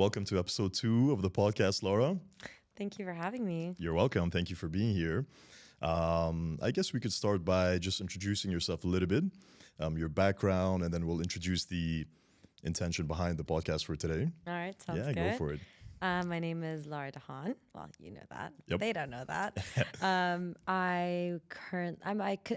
Welcome to episode 2 of the podcast, Lara. Thank you for having me. You're welcome. Thank you for being here. I guess we could start by just introducing yourself a little bit, your background, and then we'll introduce the intention behind the podcast for today. All right, sounds Yeah, good. go for it. My name is Lara Dahan. Well, you know that. Yep. They don't know that. I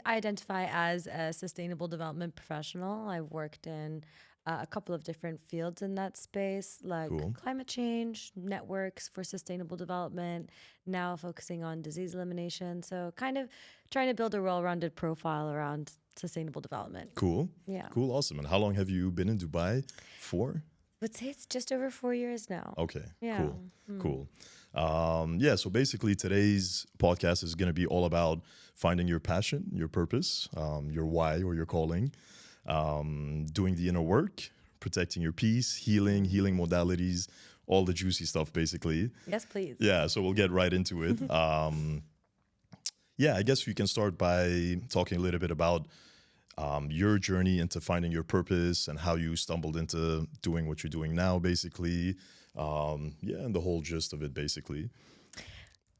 identify as a sustainable development professional. I've worked in a couple of different fields in that space, like Cool. climate change, networks for sustainable development, now focusing on disease elimination. So kind of trying to build a well-rounded profile around sustainable development. Cool. Yeah. Cool. Awesome. And how long have you been in Dubai for? Would say it's just over 4 years now. Okay. Yeah. Cool. Cool. So basically today's podcast is going to be all about finding your passion, your purpose, your why or your calling, doing the inner work, protecting your peace, healing modalities, all the juicy stuff basically. Yes, please. Yeah, so we'll get right into it. I guess we can start by talking a little bit about your journey into finding your purpose and how you stumbled into doing what you're doing now, basically. And the whole gist of it, basically.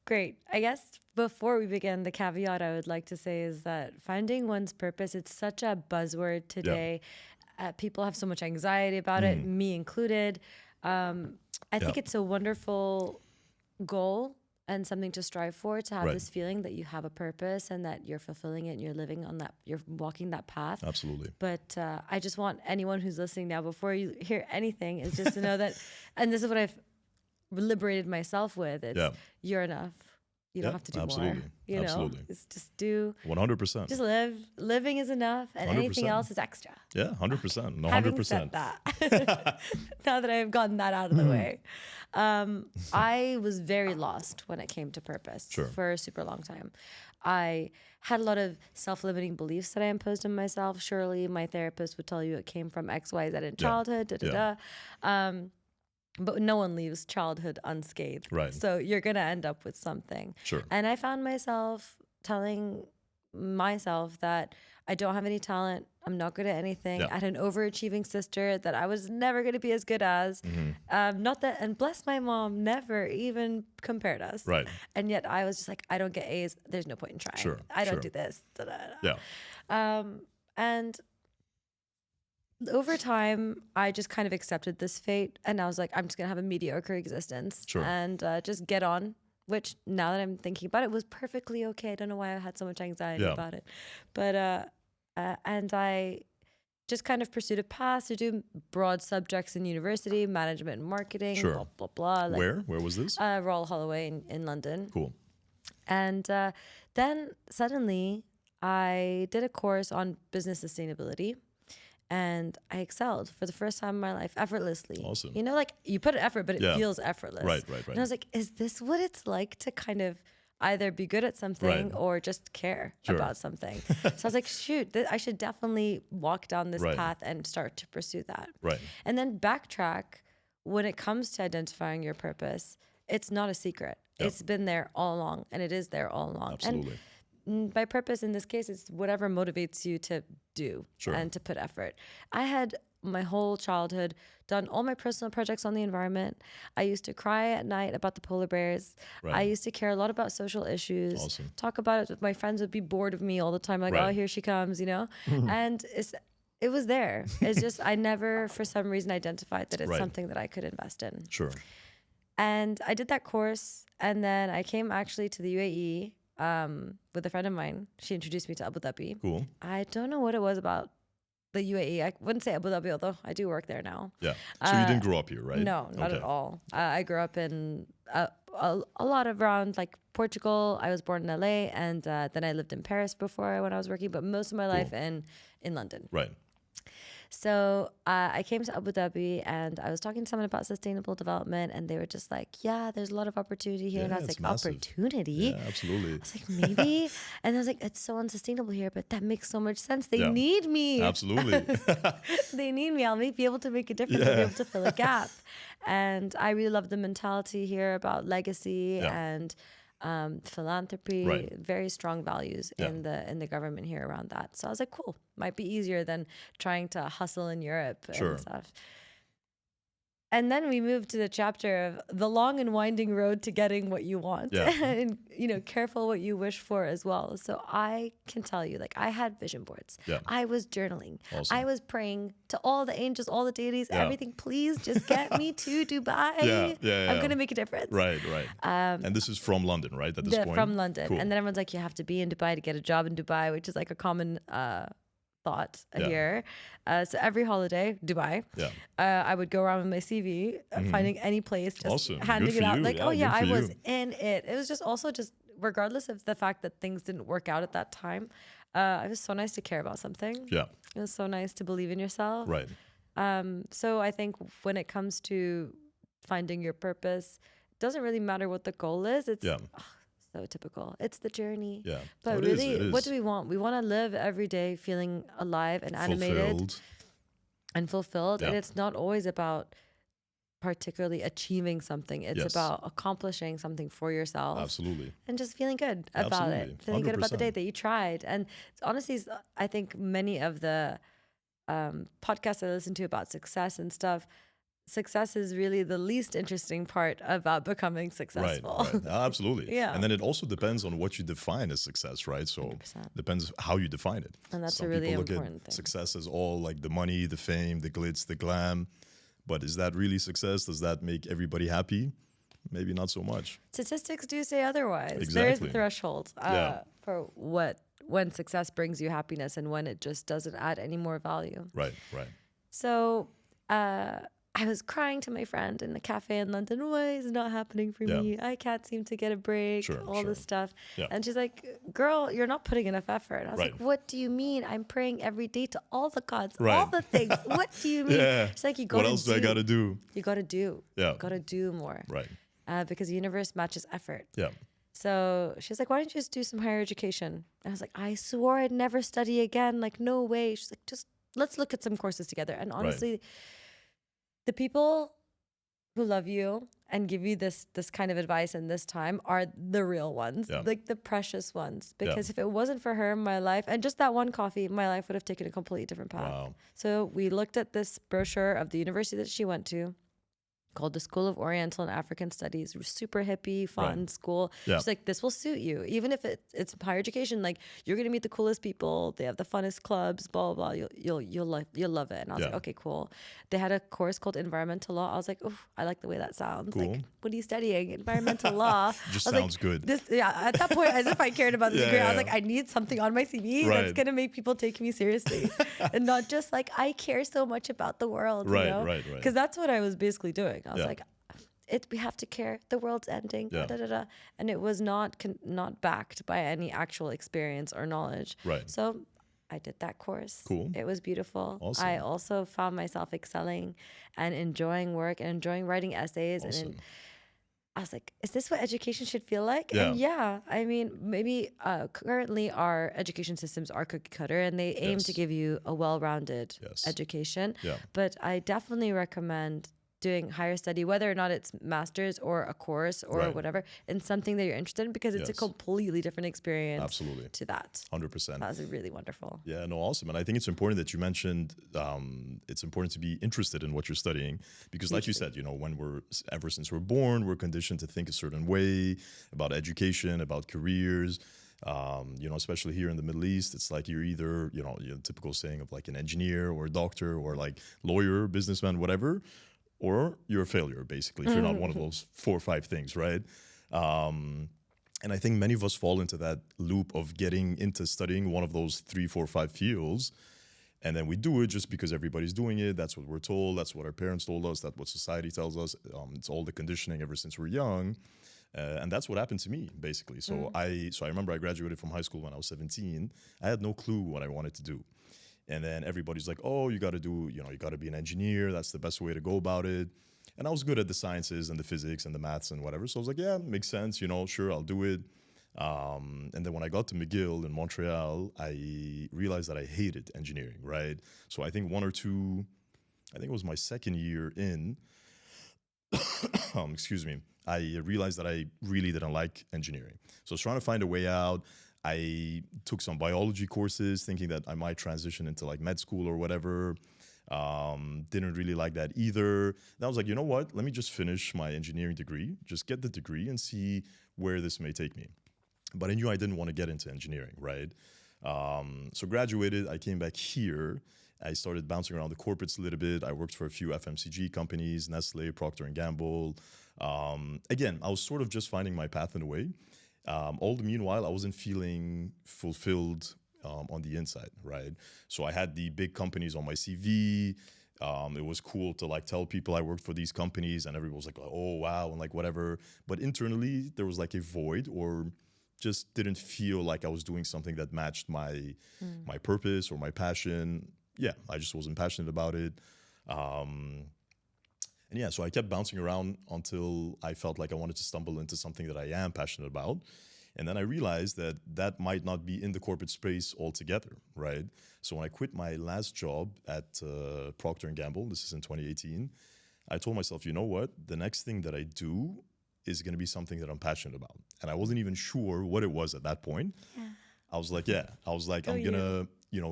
Great. I guess before we begin, the caveat I would like to say is that finding one's purpose, it's such a buzzword today. People have so much anxiety about it, me included. I think it's a wonderful goal and something to strive for, to have this feeling that you have a purpose and that you're fulfilling it and you're living on that, you're walking that path. Absolutely. But I just want anyone who's listening now, before you hear anything, is just to know that, and this is what I've liberated myself with, it's you're enough. You don't have to do more. You know, it's just do 100%. Just live. Living is enough, and 100%. anything else is extra. Yeah, 100%. No, Having 100%. said that, now that I've gotten that out of the way, I was very lost when it came to purpose for a super long time. I had a lot of self-limiting beliefs that I imposed on myself. Surely my therapist would tell you it came from X, Y, Z in childhood. But no one leaves childhood unscathed. Right. So you're going to end up with something. Sure. And I found myself telling myself that I don't have any talent. I'm not good at anything. I had an overachieving sister that I was never going to be as good as. Not that, and bless my mom, never even compared us. Right. And yet I was just like, I don't get A's. There's no point in trying. Sure. I don't do this. Da, da, da. Yeah. And over time, I just kind of accepted this fate, and I was like, I'm just gonna have a mediocre existence and just get on. Which, now that I'm thinking about it, was perfectly okay. I don't know why I had so much anxiety about it, but and I just kind of pursued a path to do broad subjects in university, management and marketing, blah blah blah. Like, Where was this? Royal Holloway in London. Cool. And then suddenly, I did a course on business sustainability. And I excelled for the first time in my life, effortlessly. Awesome. You know, like you put an effort, but it feels effortless. Right. And I was like, is this what it's like to kind of either be good at something or just care about something? So I was like, shoot, I should definitely walk down this path and start to pursue that. Right. And then backtrack, when it comes to identifying your purpose, it's not a secret. It's been there all along, and it is there all along. Absolutely. And by purpose in this case, it's whatever motivates you to do and to put effort. I had my whole childhood done all my personal projects on the environment. I used to cry at night about the polar bears. I used to care a lot about social issues. Talk about it. My friends would be bored of me all the time. Like, oh, here she comes, you know? And it was there. It's just, I never, for some reason, identified that it's something that I could invest in. Sure. And I did that course. And then I came actually to the UAE with a friend of mine. She introduced me to Abu Dhabi. Cool. I don't know what it was about the UAE. I wouldn't say Abu Dhabi, although I do work there now. Yeah. So you didn't grow up here, right? No, not at all. I grew up in a lot of around like Portugal. I was born in LA, and then I lived in Paris before when I was working, but most of my life in London. Right. So I came to Abu Dhabi, and I was talking to someone about sustainable development, and they were just like, yeah, there's a lot of opportunity here. And I was like, massive. Opportunity? Yeah, absolutely. I was like, maybe. And I was like, it's so unsustainable here, but that makes so much sense. They need me. Absolutely. They need me. I'll be able to make a difference. I'll be able to fill a gap. And I really love the mentality here about legacy and philanthropy, very strong values in the government here around that. So I was like, cool, might be easier than trying to hustle in Europe and stuff. And then we moved to the chapter of the long and winding road to getting what you want, and careful what you wish for as well. So I can tell you, like, I had vision boards. Yeah. I was journaling. Awesome. I was praying to all the angels, all the deities, everything. Please just get me to Dubai. I'm gonna make a difference. Right. And this is from London, right? At this point, from London, cool. And then everyone's like, you have to be in Dubai to get a job in Dubai, which is like a common thought here. So every holiday, Dubai, I would go around with my CV, finding any place, just handing it out. Like, I was in it. It was just also just regardless of the fact that things didn't work out at that time. It was so nice to care about something. Yeah. It was so nice to believe in yourself. Right. So I think when it comes to finding your purpose, it doesn't really matter what the goal is. It's so typical. It's the journey. Yeah. But really, what do we want? We want to live every day feeling alive and animated and fulfilled. And it's not always about particularly achieving something. It's about accomplishing something for yourself. Absolutely. And just feeling good about it. Feeling 100%. Good about the day that you tried. And honestly, I think many of the podcasts I listen to about success and stuff, success is really the least interesting part about becoming successful. Right. Absolutely. And then it also depends on what you define as success, right? So 100%. Depends how you define it. And that's Some a really people look important at thing. Success as all like the money, the fame, the glitz, the glam. But is that really success? Does that make everybody happy? Maybe not so much. Statistics do say otherwise. Exactly. There is a threshold for when success brings you happiness and when it just doesn't add any more value. Right. So I was crying to my friend in the cafe in London. Why is it not happening for me? I can't seem to get a break, all this stuff. And she's like, girl, you're not putting enough effort. I was like, what do you mean? I'm praying every day to all the gods, all the things. What do you mean? She's like, what else do I got to do? You got to do. Yeah. You got to do more. Right. Because the universe matches effort. Yeah. So she's like, why don't you just do some higher education? And I was like, I swore I'd never study again. Like, no way. She's like, just let's look at some courses together. And honestly, the people who love you and give you this kind of advice in this time are the real ones, like the precious ones. Because if it wasn't for her, my life, and just that one coffee, my life would have taken a completely different path. Wow. So we looked at this brochure of the university that she went to, called the School of Oriental and African Studies. Super hippie, fun school. She's like, this will suit you. Even if it's higher education, like you're gonna meet the coolest people. They have the funnest clubs, blah blah blah. You'll love it. And I was like, okay, cool. They had a course called environmental law. I was like, oh, I like the way that sounds. Cool. Like, what are you studying? Environmental law. Just sounds good. At that point, as if I cared about this degree, I was like, I need something on my CV that's gonna make people take me seriously, and not just like I care so much about the world. Right. Because that's what I was basically doing. I was like, we have to care. The world's ending. And it was not backed by any actual experience or knowledge. Right. So I did that course. Cool. It was beautiful. Awesome. I also found myself excelling and enjoying work and enjoying writing essays. Awesome. And I was like, is this what education should feel like? Yeah. And I mean, maybe currently our education systems are cookie cutter and they aim to give you a well-rounded education. Yeah. But I definitely recommend doing higher study, whether or not it's master's or a course or whatever, in something that you're interested in, because it's a completely different experience. Absolutely. To that. 100%. That was really wonderful. Yeah, no, awesome. And I think it's important that you mentioned it's important to be interested in what you're studying, because like you said, ever since we're born, we're conditioned to think a certain way about education, about careers. Especially here in the Middle East, it's like you're either, the typical saying of like an engineer or a doctor or like lawyer, businessman, whatever, or you're a failure, basically, if you're not one of those 4 or 5 things, right? And I think many of us fall into that loop of getting into studying one of those 3, 4, 5 fields. And then we do it just because everybody's doing it. That's what we're told. That's what our parents told us. That's what society tells us. It's all the conditioning ever since we're young. And that's what happened to me, basically. So I remember I graduated from high school when I was 17. I had no clue what I wanted to do. And then everybody's like, oh, you got to be an engineer. That's the best way to go about it. And I was good at the sciences and the physics and the maths and whatever. So I was like, yeah, makes sense. Sure, I'll do it. And then when I got to McGill in Montreal, I realized that I hated engineering, right? So I think it was my second year in, excuse me, I realized that I really didn't like engineering. So I was trying to find a way out. I took some biology courses thinking that I might transition into like med school or whatever. Didn't really like that either. And I was like, you know what? Let me just finish my engineering degree, just get the degree and see where this may take me. But I knew I didn't want to get into engineering, right? So graduated, I came back here. I started bouncing around the corporates a little bit. I worked for a few FMCG companies, Nestle, Procter and Gamble. Again, I was sort of just finding my path in a way. All the meanwhile, I wasn't feeling fulfilled on the inside, right? So I had the big companies on my CV. It was cool to like tell people I worked for these companies, and everyone was like, "Oh wow," and like whatever. But internally, there was like a void, or just didn't feel like I was doing something that matched my purpose or my passion. Yeah, I just wasn't passionate about it. Um, and yeah, so I kept bouncing around until I felt like I wanted to stumble into something that I am passionate about. And then I realized that that might not be in the corporate space altogether, right? So when I quit my last job at Procter and Gamble, this is in 2018, I told myself, you know what? The next thing that I do is going to be something that I'm passionate about. And I wasn't even sure what it was at that point. Yeah. I was like, I'm going to,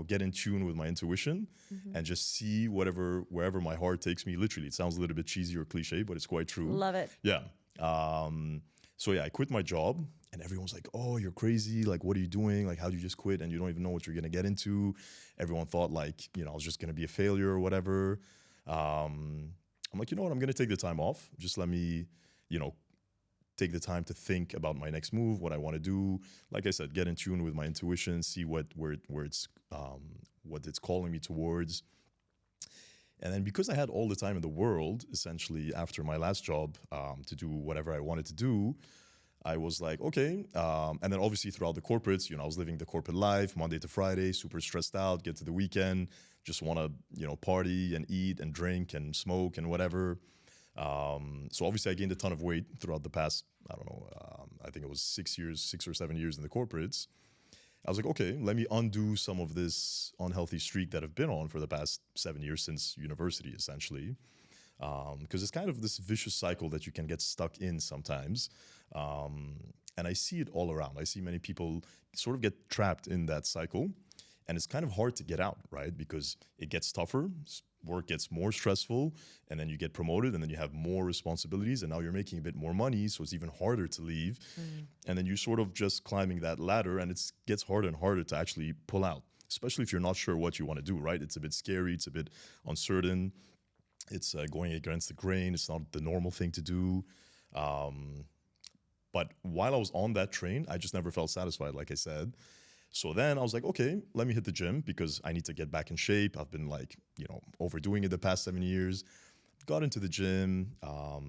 get in tune with my intuition and just see wherever my heart takes me. Literally, it sounds a little bit cheesy or cliche, but it's quite true. Love it. Yeah. So yeah, I quit my job and everyone's like, oh, you're crazy. Like, what are you doing? Like, how do you just quit? And you don't even know what you're going to get into. Everyone thought like, I was just going to be a failure or whatever. I'm like, you know what? I'm going to take the time off. Just let me, take the time to think about my next move, what I want to do. Like I said, get in tune with my intuition, see what it's calling me towards. And then because I had all the time in the world, essentially after my last job, to do whatever I wanted to do, I was like, okay. And then obviously throughout the corporates, I was living the corporate life, Monday to Friday, super stressed out, get to the weekend, just want to, party and eat and drink and smoke and whatever. So obviously I gained a ton of weight throughout the past, I don't know, I think it was 6 or 7 years in the corporates. I was like, okay, let me undo some of this unhealthy streak that I've been on for the past 7 years since university, essentially. Because it's kind of this vicious cycle that you can get stuck in sometimes. And I see it all around. I see many people sort of get trapped in that cycle. And it's kind of hard to get out, right? Because it gets tougher, work gets more stressful, and then you get promoted, and then you have more responsibilities, and now you're making a bit more money, so it's even harder to leave. And then you sort of just climbing that ladder, and it gets harder and harder to actually pull out, especially if you're not sure what you want to do, right? It's a bit scary, it's a bit uncertain, it's going against the grain, it's not the normal thing to do. But while I was on that train, I just never felt satisfied, like I said. So then I was like, okay, let me hit the gym because I need to get back in shape. I've been like, overdoing it the past 7 years. Got into the gym. A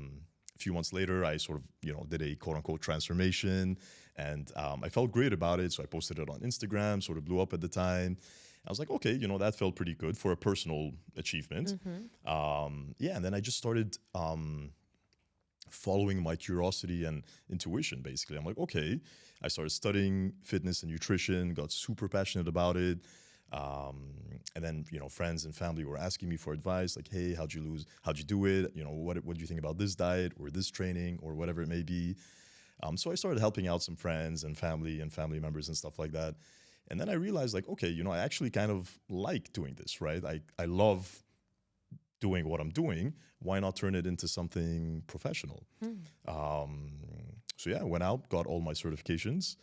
few months later, I sort of, did a quote unquote transformation, and I felt great about it. So I posted it on Instagram, sort of blew up at the time. I was like, okay, that felt pretty good for a personal achievement. Yeah, and then I just started following my curiosity and intuition, basically. I'm like, okay. I started studying fitness and nutrition, got super passionate about it. And then, friends and family were asking me for advice, like, hey, how'd you do it? What do you think about this diet or this training or whatever it may be? So I started helping out some friends and family members and stuff like that. And then I realized, like, okay, I actually kind of like doing this, right? I love doing what I'm doing. Why not turn it into something professional? So yeah, I went out, got all my certifications,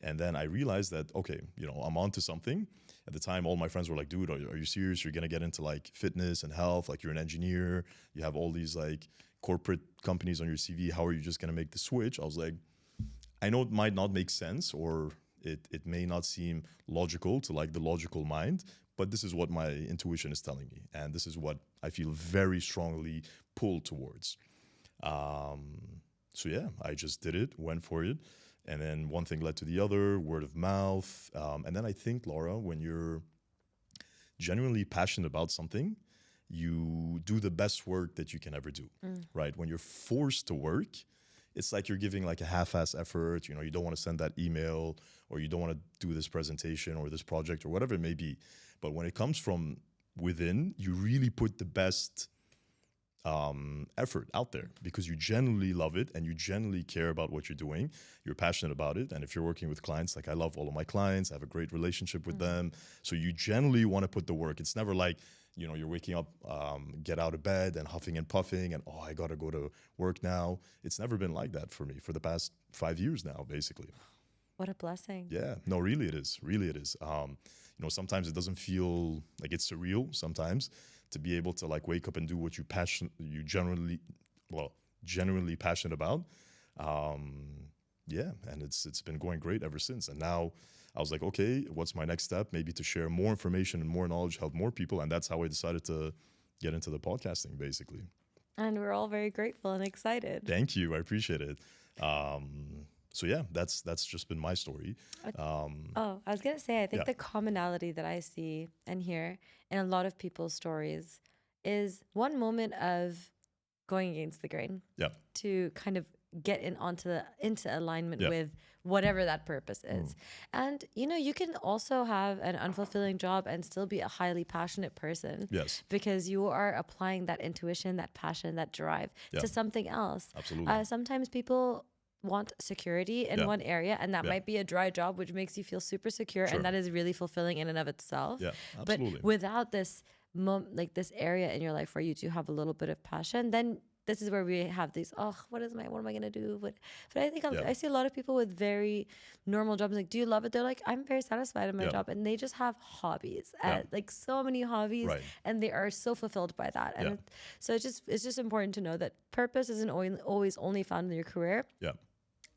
and then I realized that, okay, I'm onto something. At the time, all my friends were like, dude, are you serious? You're going to get into like fitness and health? Like, you're an engineer. You have all these like corporate companies on your CV. How are you just going to make the switch? I was like, I know it might not make sense, or it may not seem logical to like the logical mind, but this is what my intuition is telling me. And this is what I feel very strongly pulled towards. So yeah, I just did it, went for it. And then one thing led to the other, word of mouth. And then I think, Lara, when you're genuinely passionate about something, you do the best work that you can ever do, right? When you're forced to work, it's like you're giving like a half-ass effort. You don't want to send that email, or you don't want to do this presentation or this project or whatever it may be. But when it comes from within, you really put the best effort out there because you genuinely love it and you genuinely care about what you're doing. You're passionate about it. And if you're working with clients, like I love all of my clients, I have a great relationship with them. So you genuinely want to put the work. It's never like, you're waking up, get out of bed and huffing and puffing and, oh, I got to go to work now. It's never been like that for me for the past 5 years now, basically. What a blessing. Yeah, no, really it is. Really it is. Sometimes it doesn't feel like it's surreal sometimes to be able to like wake up and do what you genuinely passionate about. Yeah, and it's been going great ever since. And now I was like, okay, what's my next step? Maybe to share more information and more knowledge, help more people. And that's how I decided to get into the podcasting, basically. And we're all very grateful and excited. Thank you. I appreciate it. So yeah, that's just been my story. I was going to say, I think the commonality that I see and hear in a lot of people's stories is one moment of going against the grain to kind of get into alignment with whatever that purpose is. And you can also have an unfulfilling job and still be a highly passionate person. Yes. Because you are applying that intuition, that passion, that drive to something else. Absolutely. Sometimes people want security in one area, and that might be a dry job, which makes you feel super secure, and that is really fulfilling in and of itself. Yeah, absolutely. But without this this area in your life where you do have a little bit of passion, then this is where we have these, what am I going to do? But I think I see a lot of people with very normal jobs. Like, do you love it? They're like, I'm very satisfied in my job. And they just have hobbies, like so many hobbies, and they are so fulfilled by that. And so it's just important to know that purpose isn't always only found in your career. Yeah.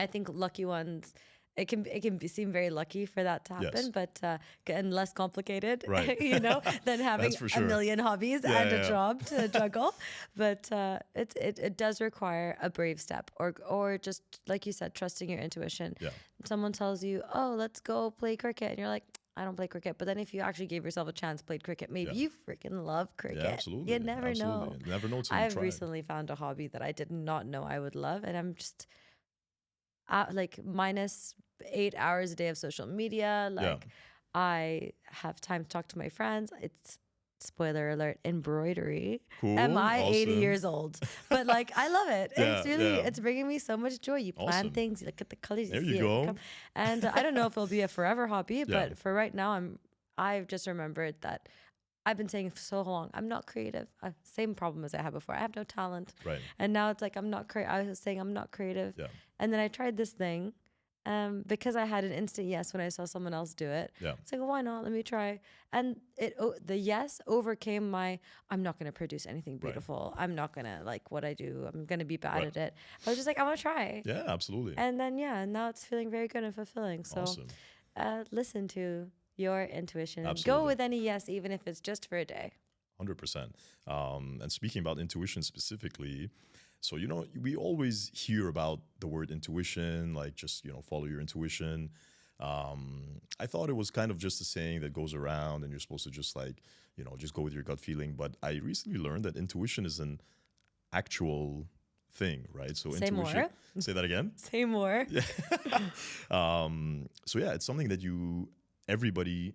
I think lucky ones, it can seem very lucky for that to happen, but and less complicated, than having a million hobbies and a job to juggle. But it does require a brave step, or just like you said, trusting your intuition. Yeah. Someone tells you, "Oh, let's go play cricket," and you're like, "I don't play cricket." But then if you actually gave yourself a chance, played cricket, maybe you freaking love cricket. Yeah, absolutely. You never know. You never know till I've recently found a hobby that I did not know I would love, and I'm just minus 8 hours a day of social media. I have time to talk to my friends. It's, spoiler alert, embroidery. Cool. Am I awesome. 80 years old? But I love it. It's really, it's bringing me so much joy. You plan things, you look at the colors, there you see you go. it. And I don't know if it'll be a forever hobby, but for right now, I've just remembered that I've been saying for so long, I'm not creative. Same problem as I had before. I have no talent. Right. And now it's like, I'm not creative. I was saying I'm not creative. Yeah. And then I tried this thing because I had an instant yes when I saw someone else do it. Yeah. It's like, why not? Let me try. And the yes overcame my, I'm not going to produce anything beautiful. I'm not going to like what I do. I'm going to be bad at it. I was just like, I want to try. Yeah, absolutely. And then, now it's feeling very good and fulfilling. So listen to your intuition and go with any yes, even if it's just for a day. 100%. And speaking about intuition specifically, so, we always hear about the word intuition, like just, follow your intuition. I thought it was kind of just a saying that goes around and you're supposed to just just go with your gut feeling. But I recently learned that intuition is an actual thing, right? So Say intuition. More. Say that again. Say more. Yeah. It's something that everybody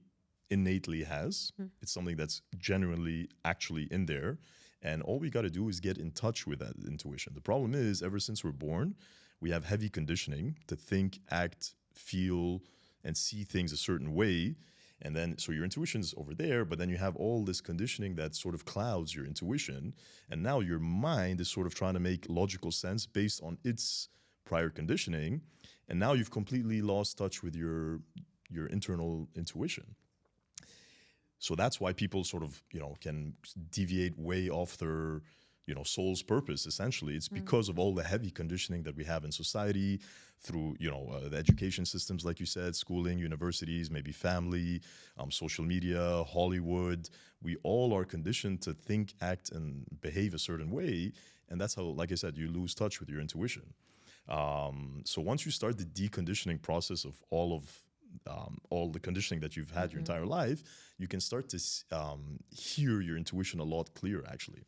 innately has. It's something that's genuinely actually in there. And all we got to do is get in touch with that intuition. The problem is, ever since we're born, we have heavy conditioning to think, act, feel, and see things a certain way. And then, so your intuition is over there, but then you have all this conditioning that sort of clouds your intuition. And now your mind is sort of trying to make logical sense based on its prior conditioning. And now you've completely lost touch with your internal intuition. So that's why people sort of, can deviate way off their, soul's purpose, essentially. It's because of all the heavy conditioning that we have in society through, the education systems, like you said, schooling, universities, maybe family, social media, Hollywood. We all are conditioned to think, act, and behave a certain way. And that's how, like I said, you lose touch with your intuition. So once you start the deconditioning process of all the conditioning that you've had your entire life, you can start to hear your intuition a lot clearer, actually.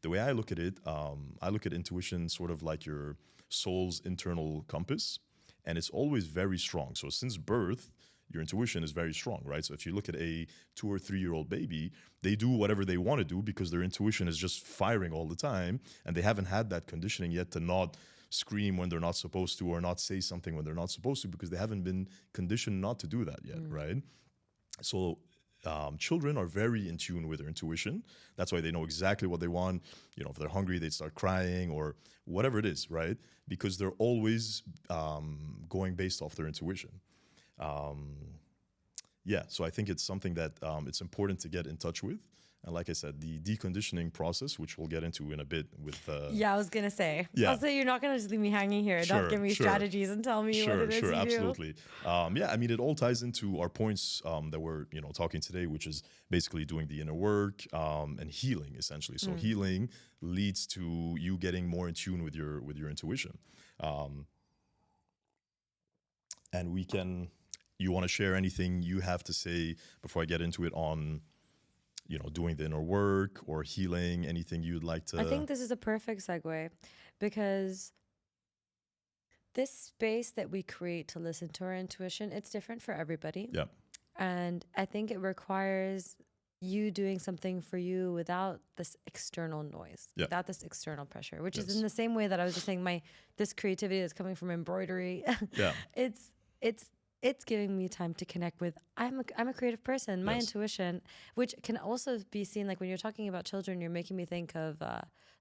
The way I look at it, I look at intuition sort of like your soul's internal compass, and it's always very strong. So since birth, your intuition is very strong, right? So if you look at a 2 or 3 year old baby, they do whatever they want to do because their intuition is just firing all the time, and they haven't had that conditioning yet to not scream when they're not supposed to or not say something when they're not supposed to because they haven't been conditioned not to do that yet, right? So children are very in tune with their intuition. That's why they know exactly what they want. If they're hungry, they start crying or whatever it is, right? Because they're always going based off their intuition. So I think it's something that it's important to get in touch with. And like I said, the deconditioning process, which we'll get into in a bit with... I was going to say. Yeah. Also, you're not going to just leave me hanging here. Don't give me strategies and tell me what it is you do. Absolutely. It all ties into our points that we're talking today, which is basically doing the inner work and healing, essentially. So healing leads to you getting more in tune with your intuition. And we can... You want to share anything you have to say before I get into it on... doing the inner work or healing, anything you'd like to... I think this is a perfect segue because this space that we create to listen to our intuition, it's different for everybody. Yeah. And I think it requires you doing something for you without this external noise, without this external pressure, which is in the same way that I was just saying this creativity that's coming from embroidery. It's giving me time to connect with, I'm a creative person, my intuition, which can also be seen, like when you're talking about children, you're making me think of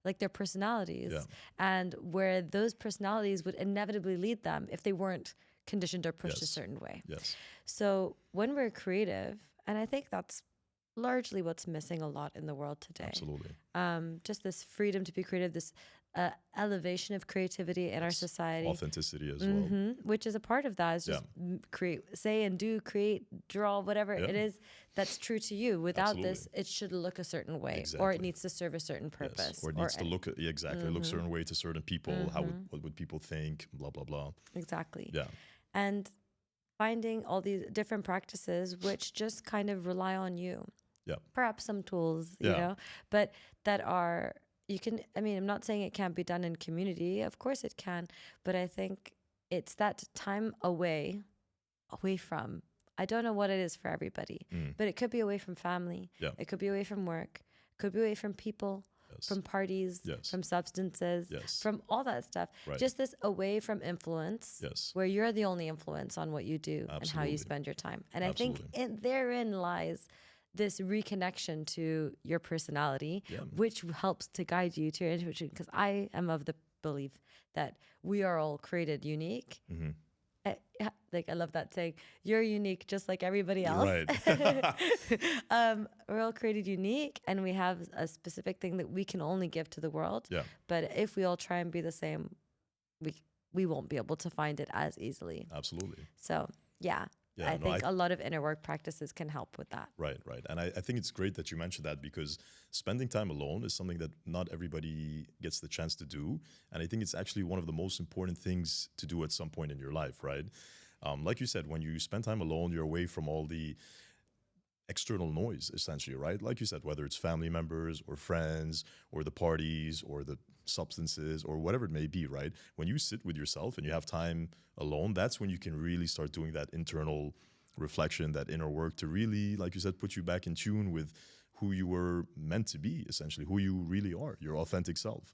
like their personalities and where those personalities would inevitably lead them if they weren't conditioned or pushed a certain way. Yes. So when we're creative, and I think that's largely what's missing a lot in the world today. Absolutely. Just this freedom to be creative, this elevation of creativity in our society. Authenticity as well. Which is a part of that, is just say and do, create, draw, whatever it is that's true to you. Without this, it should look a certain way, or it needs to serve a certain purpose. Or it needs to look, look a certain way to certain people. What would people think, blah, blah, blah. Exactly. Yeah. And finding all these different practices which just kind of rely on you. Yeah. Perhaps some tools, you know, but that are... I'm not saying it can't be done in community. Of course it can. But I think it's that time away from, I don't know what it is for everybody, but it could be away from family. Yeah. It could be away from work. It could be away from people, from parties, from substances, from all that stuff. Right. Just this away from influence, where you're the only influence on what you do and how you spend your time. And I think therein lies this reconnection to your personality, which helps to guide you to your intuition. Because I am of the belief that we are all created unique. I love that saying, you're unique just like everybody else. Right. We're all created unique, and we have a specific thing that we can only give to the world. Yeah. But if we all try and be the same, we won't be able to find it as easily. Absolutely. So, yeah. I think a lot of inner work practices can help with that. Right. And I think it's great that you mentioned that, because spending time alone is something that not everybody gets the chance to do. And I think it's actually one of the most important things to do at some point in your life, right? Like you said, when you spend time alone, you're away from all the external noise, essentially, right? Like you said, whether it's family members or friends or the parties or the substances or whatever it may be, right? When you sit with yourself and you have time alone, that's when you can really start doing that internal reflection, that inner work, to really, like you said, put you back in tune with who you were meant to be, essentially, who you really are, your authentic self.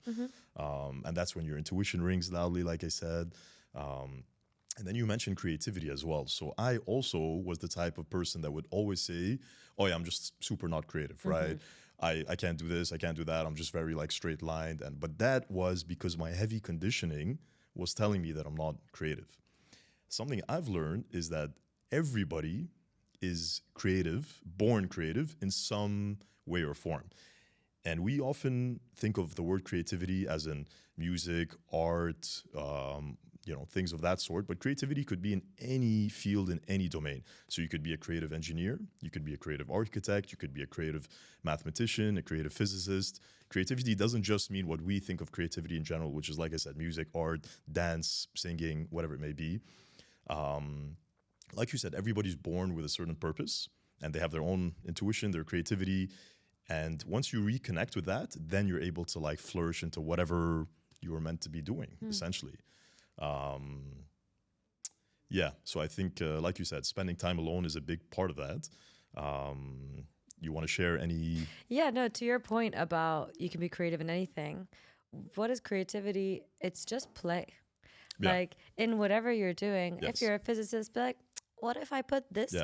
And that's when your intuition rings loudly, like I said. And then you mentioned creativity as well. So I also was the type of person that would always say, oh yeah, I'm just super not creative, right? I can't do this, I can't do that. I'm just very straight lined. But that was because my heavy conditioning was telling me that I'm not creative. Something I've learned is that everybody is creative, born creative in some way or form. And we often think of the word creativity as in music, art, things of that sort. But creativity could be in any field, in any domain. So you could be a creative engineer, you could be a creative architect, you could be a creative mathematician, a creative physicist. Creativity doesn't just mean what we think of creativity in general, which is, like I said, music, art, dance, singing, whatever it may be. Like you said, everybody's born with a certain purpose, and they have their own intuition, their creativity. And once you reconnect with that, then you're able to flourish into whatever you were meant to be doing, essentially. So I think, like you said, spending time alone is a big part of that. You want to share any? Yeah, no, to your point about you can be creative in anything. What is creativity? It's just play. In whatever you're doing, if you're a physicist, be like, what if I put this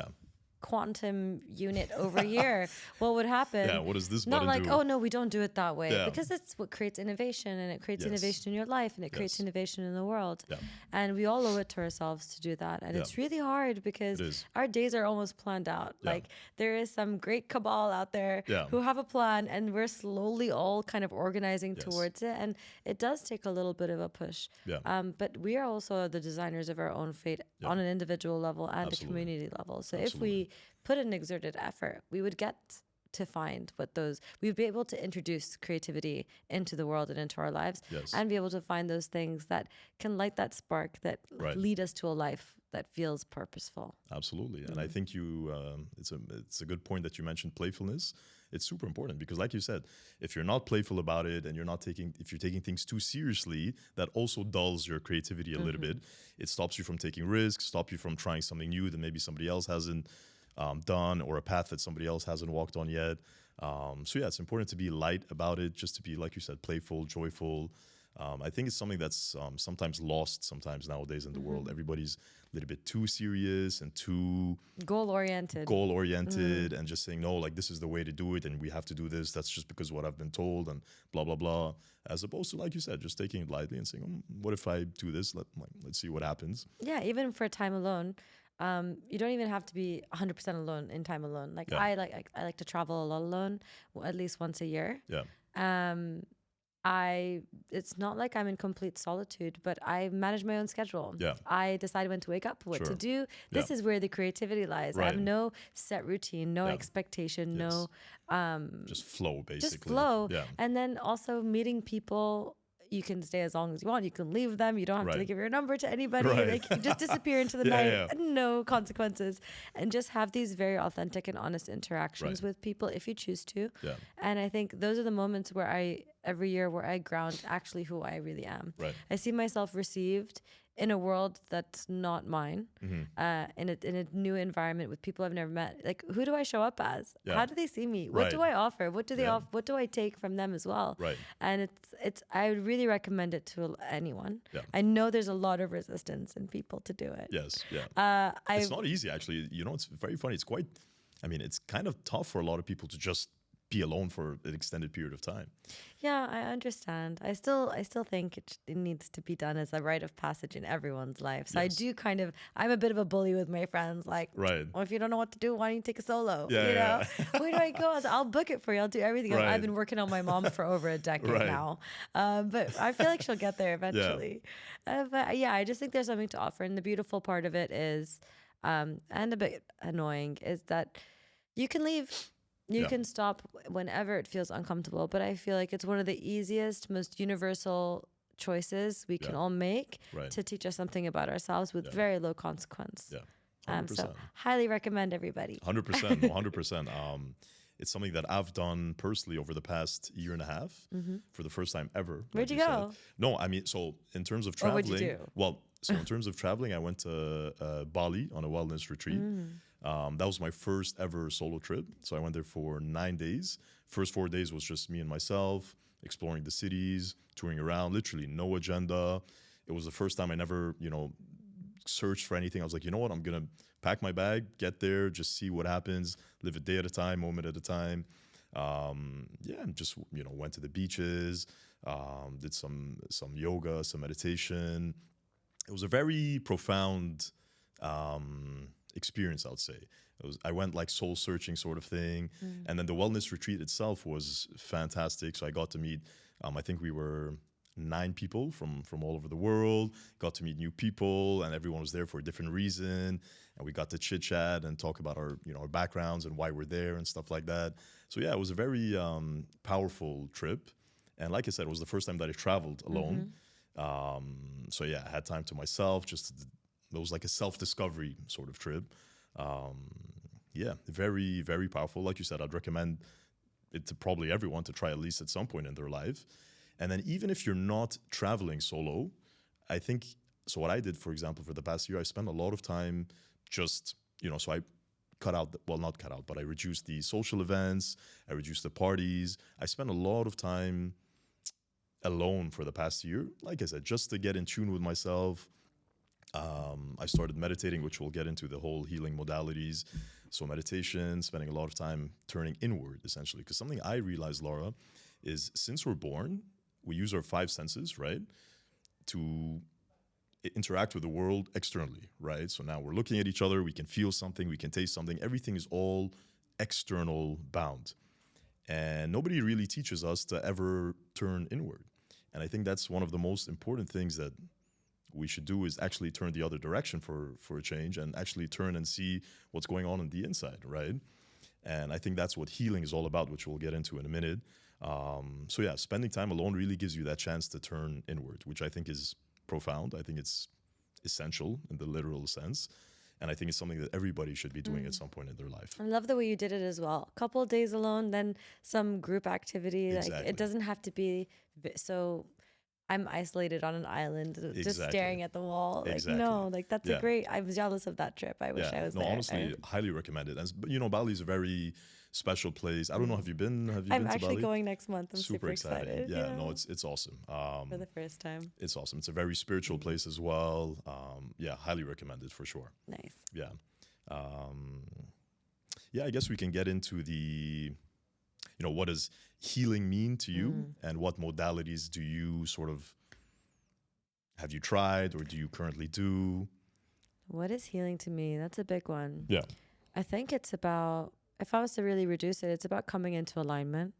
quantum unit over here, what would happen? Yeah, what does this Not button like, do? oh no, we don't do it that way. Yeah. Because it's what creates innovation, and it creates Yes. innovation in your life, and it creates Yes. innovation in the world. Yeah. And we all owe it to ourselves to do that. And Yeah. it's really hard because It is. our days are almost planned out. Yeah. Like there is some great cabal out there Yeah. who have a plan, and we're slowly all kind of organizing Yes. towards it. And it does take a little bit of a push. Yeah. But we are also the designers of our own fate Yeah. on an individual level and Absolutely. a community level. So Absolutely. if we put an exerted effort, we would get to find what those, we'd be able to introduce creativity into the world and into our lives, Yes. and be able to find those things that can light that spark that Right. lead us to a life that feels purposeful. Absolutely, and I think it's a good point that you mentioned playfulness. It's super important because, like you said, if you're not playful about it and if you're taking things too seriously, that also dulls your creativity a little bit. It stops you from taking risks, stops you from trying something new that maybe somebody else hasn't done, or a path that somebody else hasn't walked on yet. So yeah, it's important to be light about it, just to be, like you said, playful, joyful. I think it's something that's sometimes lost sometimes nowadays in the world. Everybody's a little bit too serious and too Goal oriented. and just saying, no, like this is the way to do it and we have to do this. That's just because what I've been told and blah, blah, blah. As opposed to, like you said, just taking it lightly and saying, what if I do this? Let's see what happens. Yeah, even for time alone. You don't even have to be 100% alone in time alone. Like Yeah. I like to travel a lot alone, at least once a year. Yeah. It's not like I'm in complete solitude, but I manage my own schedule. Yeah. I decide when to wake up, what to Sure. do. This is where the creativity lies. I have Right. no set routine, no Yeah. expectation, Yes. no Just flow, basically. just flow. Yeah. And then also meeting people. You can stay as long as you want. You can leave them. You don't have to Right. give your number to anybody. Right. Like you just disappear into the Yeah, night. yeah. No consequences. And just have these very authentic and honest interactions Right. with people if you choose to. Yeah. And I think those are the moments where every year where I ground actually who I really am. Right. I see myself received in a world that's not mine, Mm-hmm. in a new environment with people I've never met. Like, who do I show up as? Yeah. How do they see me? What do Right. I offer? What do they Yeah. offer? What do I take from them as well? Right. And I would really recommend it to anyone. Yeah. I know there's a lot of resistance in people to do it. Yes. Yeah. I It's not easy, actually. You know, it's very funny. It's kind of tough for a lot of people to just be alone for an extended period of time. Yeah, I understand. I still think it needs to be done as a rite of passage in everyone's life. So Yes. I do I'm a bit of a bully with my friends. Like, Right. well, if you don't know what to do, why don't you take a solo? Yeah, you know, yeah. where do I go? I'll book it for you. I'll do everything. Right. I've been working on my mom for over a decade Right. now, but I feel like she'll get there eventually. But yeah, I just think there's something to offer, and the beautiful part of it is, and a bit annoying, is that you can leave. You Yeah. can stop whenever it feels uncomfortable, but I feel like it's one of the easiest, most universal choices we can Yeah. all make Right. to teach us something about ourselves with Yeah. very low consequence. Yeah. 100%. So highly recommend everybody. 100%. 100%. It's something that I've done personally over the past year and a half for the first time ever. like Where'd you said. go? No, I mean, so in terms of Or what'd traveling, you do? well, so in terms of traveling, I went to Bali on a wellness retreat. That was my first ever solo trip. So I went there for 9 days. First 4 days was just me and myself, exploring the cities, touring around, literally no agenda. It was the first time I never, searched for anything. I was like, you know what? I'm going to pack my bag, get there, just see what happens, live a day at a time, moment at a time. And just, went to the beaches, did some yoga, some meditation. It was a very profound experience, I would say. I went like soul searching sort of thing. And then the wellness retreat itself was fantastic. So I got to meet, I think we were 9 people from all over the world, got to meet new people, and everyone was there for a different reason. And we got to chit chat and talk about our backgrounds and why we're there and stuff like that. So yeah, it was a very powerful trip. And like I said, it was the first time that I traveled alone. So yeah, I had time to myself. It was like a self-discovery sort of trip. Very, very powerful. Like you said, I'd recommend it to probably everyone to try at least at some point in their life. And then even if you're not traveling solo, I think, so what I did, for example, for the past year, I spent a lot of time just, so I not cut out, but I reduced the social events, I reduced the parties. I spent a lot of time alone for the past year, like I said, just to get in tune with myself. I started meditating, which we'll get into the whole healing modalities. So meditation, spending a lot of time turning inward, essentially. Because something I realized, Laura, is since we're born, we use our five senses, right, to interact with the world externally, right? So now we're looking at each other, we can feel something, we can taste something. Everything is all external bound. And nobody really teaches us to ever turn inward. And I think that's one of the most important things that we should do is actually turn the other direction for a change and actually turn and see what's going on the inside, right? And I think that's what healing is all about, which we'll get into in a minute. So yeah, spending time alone really gives you that chance to turn inward, which I think is profound. I think it's essential in the literal sense. And I think it's something that everybody should be doing at some point in their life. I love the way you did it as well. A couple of days alone, then some group activity. Exactly. Like it doesn't have to be so I'm isolated on an island just staring at the wall. Like, no, like that's a great, I was jealous of that trip. I wish I was there. Honestly, highly recommend it. And, you know, Bali is a very special place. I don't know, have you been to Bali? I'm actually going next month. I'm super excited. Yeah, no, it's awesome. For the first time. It's awesome. It's a very spiritual place as well. Yeah, highly recommended for sure. Nice. Yeah. Yeah, I guess we can get into the, you know, what does healing mean to you and what modalities do you sort of, have you tried or do you currently do? What is healing to me? That's a big one. Yeah. I think it's about, if I was to really reduce it, it's about coming into alignment.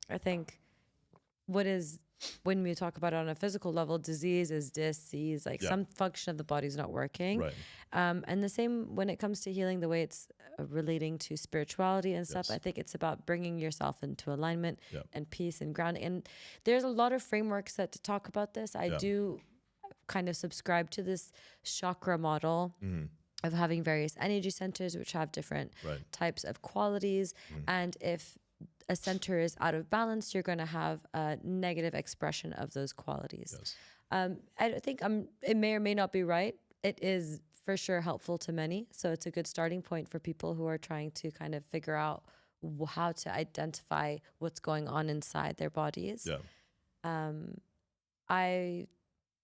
I think what is, when we talk about it on a physical level, disease is disease, like some function of the body is not working. Right. And the same when it comes to healing, the way it's relating to spirituality and stuff, I think it's about bringing yourself into alignment and peace and grounding. And there's a lot of frameworks that to talk about this. I do kind of subscribe to this chakra model of having various energy centers, which have different types of qualities. And if a center is out of balance, you're going to have a negative expression of those qualities. I think it may or may not be right. It is for sure helpful to many. So it's a good starting point for people who are trying to kind of figure out how to identify what's going on inside their bodies. I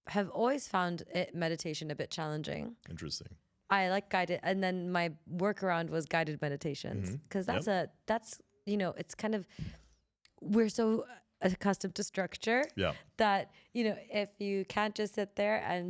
have always found meditation a bit challenging. Interesting. I like guided, and then my workaround was guided meditations because that's you know, it's kind of, we're so accustomed to structure that, you know, if you can't just sit there and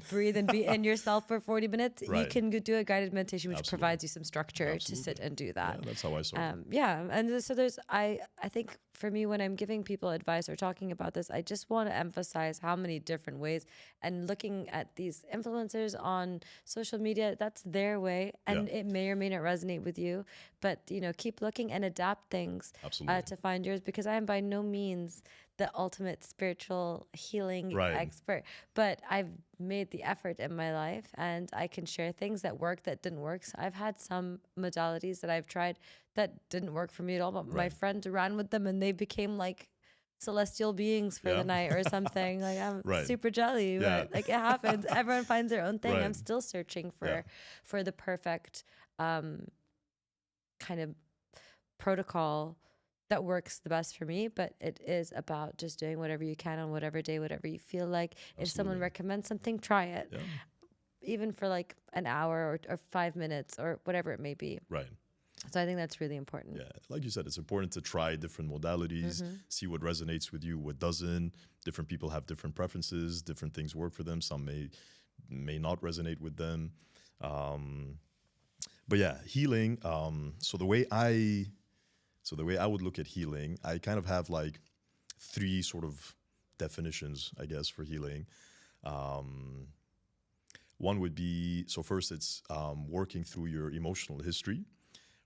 breathe and be in yourself for 40 minutes, you can do a guided meditation, which provides you some structure to sit and do that. Yeah, that's how I saw it. And so there's, I think for me, when I'm giving people advice or talking about this, I just want to emphasize how many different ways, and looking at these influencers on social media, that's their way, and it may or may not resonate with you, but, you know, keep looking and adapt things to find yours, because I am by no means the ultimate spiritual healing expert, but I've made the effort in my life and I can share things that work, that didn't work. So I've had some modalities that I've tried that didn't work for me at all, but my friend ran with them and they became like celestial beings for the night or something. Like I'm super jelly, but like it happens. Everyone finds their own thing. I'm still searching for the perfect kind of protocol that works the best for me, but it is about just doing whatever you can on whatever day, whatever you feel like. If someone recommends something, try it. Even for like an hour or 5 minutes or whatever it may be. So I think that's really important. Yeah, like you said, it's important to try different modalities, see what resonates with you, what doesn't. Different people have different preferences, different things work for them. Some may not resonate with them. But yeah, healing. So the way I would look at healing, I kind of have like 3 sort of definitions, I guess, for healing. One would be, so first it's working through your emotional history,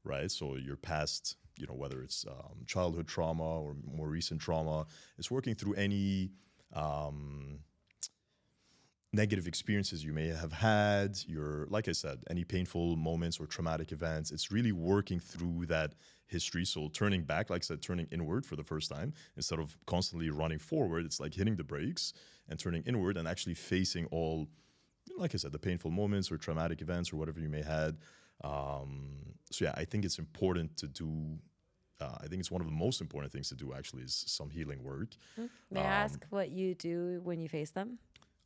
right? So your past, you know, whether it's childhood trauma or more recent trauma, it's working through any negative experiences you may have had, like I said, any painful moments or traumatic events. It's really working through that history. So turning back, like I said, turning inward for the first time, instead of constantly running forward, it's like hitting the brakes and turning inward and actually facing all, like I said, the painful moments or traumatic events or whatever you may have. So yeah, I think it's important to do, I think it's one of the most important things to do actually is some healing work. May I ask what you do when you face them?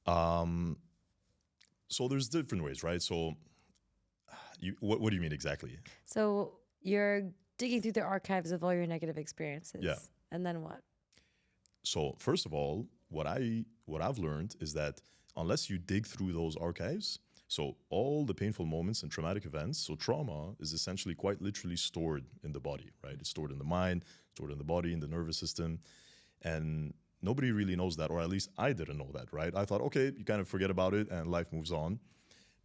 So there's different ways, right? So What do you mean exactly? So you're digging through the archives of all your negative experiences. Yeah. And then what? So first of all, what I've learned is that unless you dig through those archives, so all the painful moments and traumatic events, so trauma is essentially quite literally stored in the body, right? It's stored in the mind, stored in the body, in the nervous system, and nobody really knows that, or at least I didn't know that, right? I thought, okay, you kind of forget about it and life moves on.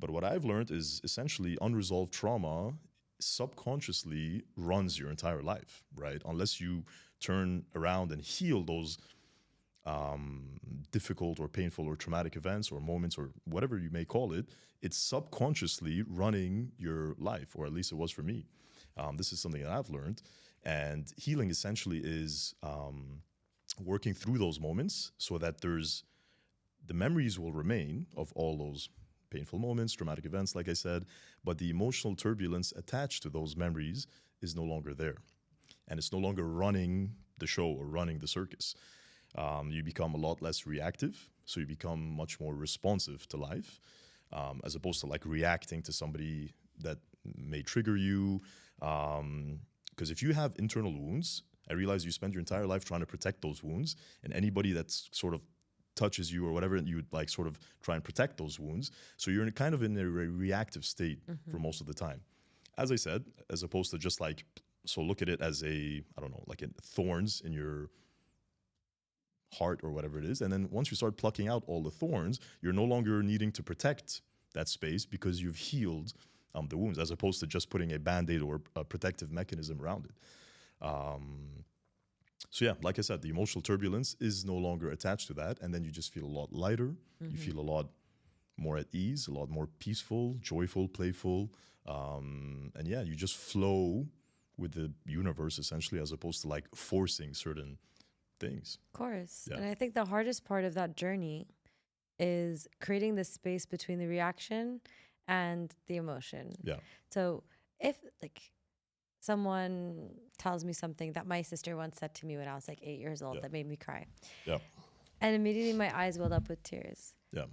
But what I've learned is essentially unresolved trauma subconsciously runs your entire life, right? Unless you turn around and heal those difficult or painful or traumatic events or moments or whatever you may call it, it's subconsciously running your life, or at least it was for me. This is something that I've learned. And healing essentially is working through those moments so that the memories will remain of all those painful moments, traumatic events, like I said, but the emotional turbulence attached to those memories is no longer there. And it's no longer running the show or running the circus. You become a lot less reactive, so you become much more responsive to life, as opposed to like reacting to somebody that may trigger you. Because if you have internal wounds, I realize you spend your entire life trying to protect those wounds, and anybody that's sort of touches you or whatever, you would like sort of try and protect those wounds. So you're kind of in a reactive state for most of the time. As I said, as opposed to just like, so look at it as I don't know, like thorns in your heart or whatever it is. And then once you start plucking out all the thorns, you're no longer needing to protect that space because you've healed the wounds, as opposed to just putting a Band-Aid or a protective mechanism around it. So yeah, like I said, the emotional turbulence is no longer attached to that. And then you just feel a lot lighter. You feel a lot more at ease, a lot more peaceful, joyful, playful. And yeah, you just flow with the universe essentially, as opposed to like forcing certain things. Of course. Yeah. And I think the hardest part of that journey is creating the space between the reaction and the emotion. Yeah. So if like someone tells me something that my sister once said to me when I was like 8 years old, that made me cry. Yeah. And immediately my eyes welled up with tears. Yeah.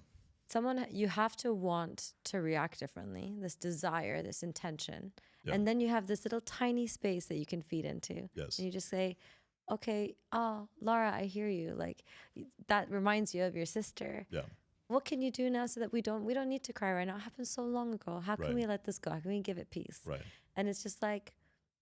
You have to want to react differently, this desire, this intention. Yeah. And then you have this little tiny space that you can feed into. Yes. And you just say, okay, oh, Lara, I hear you. Like that reminds you of your sister. Yeah. What can you do now so that we don't need to cry right now? It happened so long ago. How can we let this go? How can we give it peace? Right. And it's just like,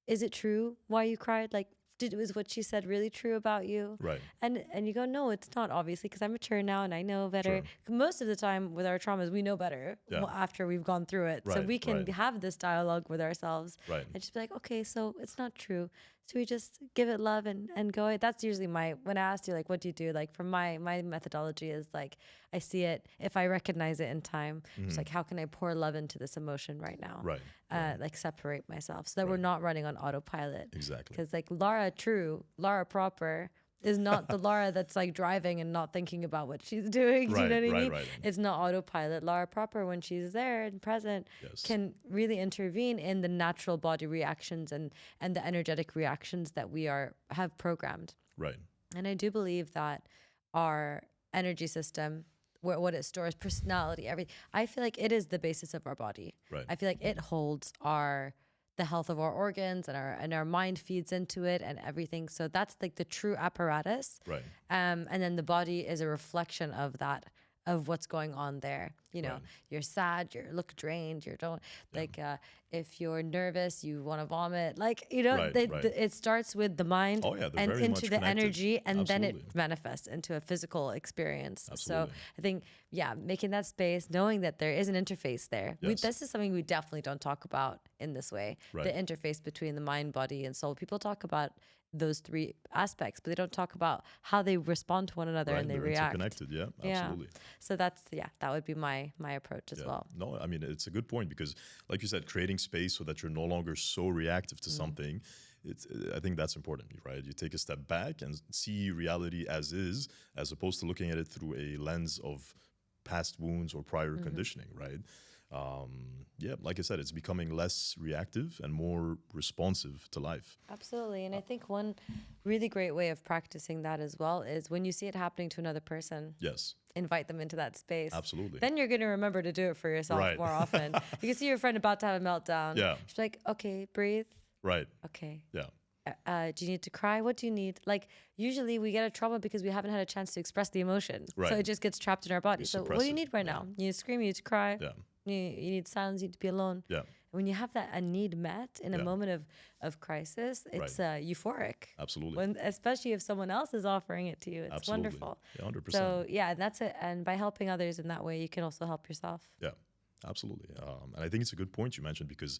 is it true why you cried? Like, was what she said really true about you? Right. And you go, no, it's not, obviously, because I'm mature now and I know better. Sure. Most of the time with our traumas, we know better after we've gone through it. So we can have this dialogue with ourselves and just be like, okay, so it's not true. So we just give it love and go. That's usually when I asked you, like, what do you do? Like, from my methodology is like, I see it, if I recognize it in time, it's like, how can I pour love into this emotion right now? Right. Like separate myself so that we're not running on autopilot. Exactly. Because like Lara proper is not the Lara that's like driving and not thinking about what she's doing. Do you know what I mean? Right. It's not autopilot. Lara proper, when she's there and present, can really intervene in the natural body reactions and the energetic reactions that we have programmed. Right. And I do believe that our energy system, what it stores, personality, everything, I feel like it is the basis of our body. Right. I feel like it holds the health of our organs, and our mind feeds into it and everything. So that's like the true apparatus. Right. And then the body is a reflection of that, of what's going on there. You know, you're sad, you look drained, if you're nervous, you want to vomit. Like, you know, it starts with the mind and into the energy, and then it manifests into a physical experience. Absolutely. So I think, making that space, knowing that there is an interface there. This is something we definitely don't talk about in this way. The interface between the mind, body, and soul. People talk about those three aspects, but they don't talk about how they respond to one another and they react. Interconnected, absolutely. So that would be my approach as well. No, I mean, it's a good point because, like you said, creating space so that you're no longer so reactive to something. I think that's important, right? You take a step back and see reality as is, as opposed to looking at it through a lens of past wounds or prior conditioning, right? Yeah, like I said, it's becoming less reactive and more responsive to life. Absolutely. And I think one really great way of practicing that as well is when you see it happening to another person, Yes, invite them into that space. absolutely. Then you're going to remember to do it for yourself Right. more often. You can see your friend about to have a meltdown. Yeah. She's like, okay, breathe. Right. Okay. Yeah. Do you need to cry? What do you need? Like, usually we get a trauma because we haven't had a chance to express the emotion. Right. So it just gets trapped in our body. So what suppress do you it. need right Yeah. now? You need to scream, you need to cry. Yeah. You need silence, you need to be alone. Yeah. When you have that a need met in a Yeah. moment of crisis, it's euphoric. Absolutely. When, especially if someone else is offering it to you, it's Absolutely. wonderful. Yeah, 100%. So yeah, that's it. And by helping others in that way, you can also help yourself. Yeah, absolutely. And I think it's a good point you mentioned, because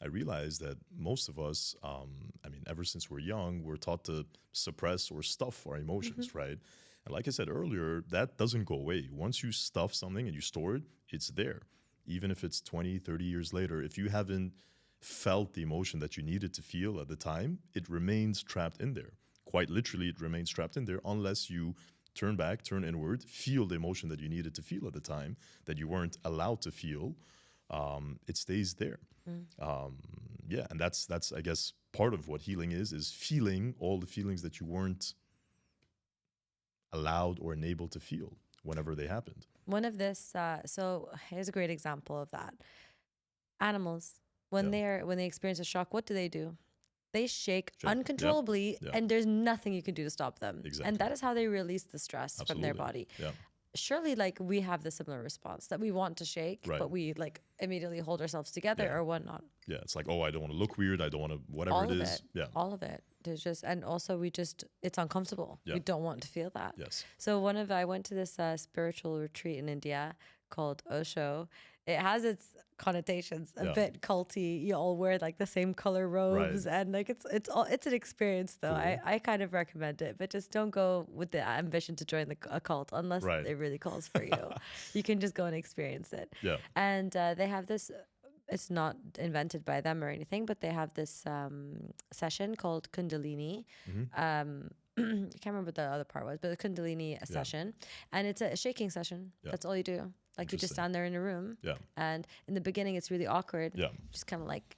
I realized that most of us, I mean, ever since we're young, we're taught to suppress or stuff our emotions, right? And like I said earlier, that doesn't go away. Once you stuff something and you store it, it's there. Even if it's 20, 30 years later, if you haven't felt the emotion that you needed to feel at the time, it remains trapped in there. Quite literally, it remains trapped in there unless you turn back, turn inward, feel the emotion that you needed to feel at the time that you weren't allowed to feel. It stays there. Yeah, and that's I guess part of what healing is feeling all the feelings that you weren't allowed or enabled to feel whenever they happened. One of this, so here's a great example of that. Animals, when they experience a shock, what do? They shake uncontrollably, and there's nothing you can do to stop them. Exactly. And that is how they release the stress from their body. Yeah. Surely, like, we have the similar response that we want to shake, but we like immediately hold ourselves together or whatnot. Yeah, it's like, oh, I don't want to look weird. I don't want to, whatever All it of is. it. Yeah. All of it. There's just, and also it's uncomfortable. Yeah. We don't want to feel that. Yes. So I went to this spiritual retreat in India called Osho. It has its connotations a bit culty. You all wear like the same color robes, and like it's an experience though. Cool. I kind of recommend it, but just don't go with the ambition to join a cult unless it really calls for you. You can just go and experience it. Yeah. And they have this. It's not invented by them or anything, but they have this session called Kundalini. I can't remember what the other part was, but the Kundalini session, and it's a shaking session. That's all you do. Like, you just stand there in a room, and in the beginning it's really awkward. Just kind of like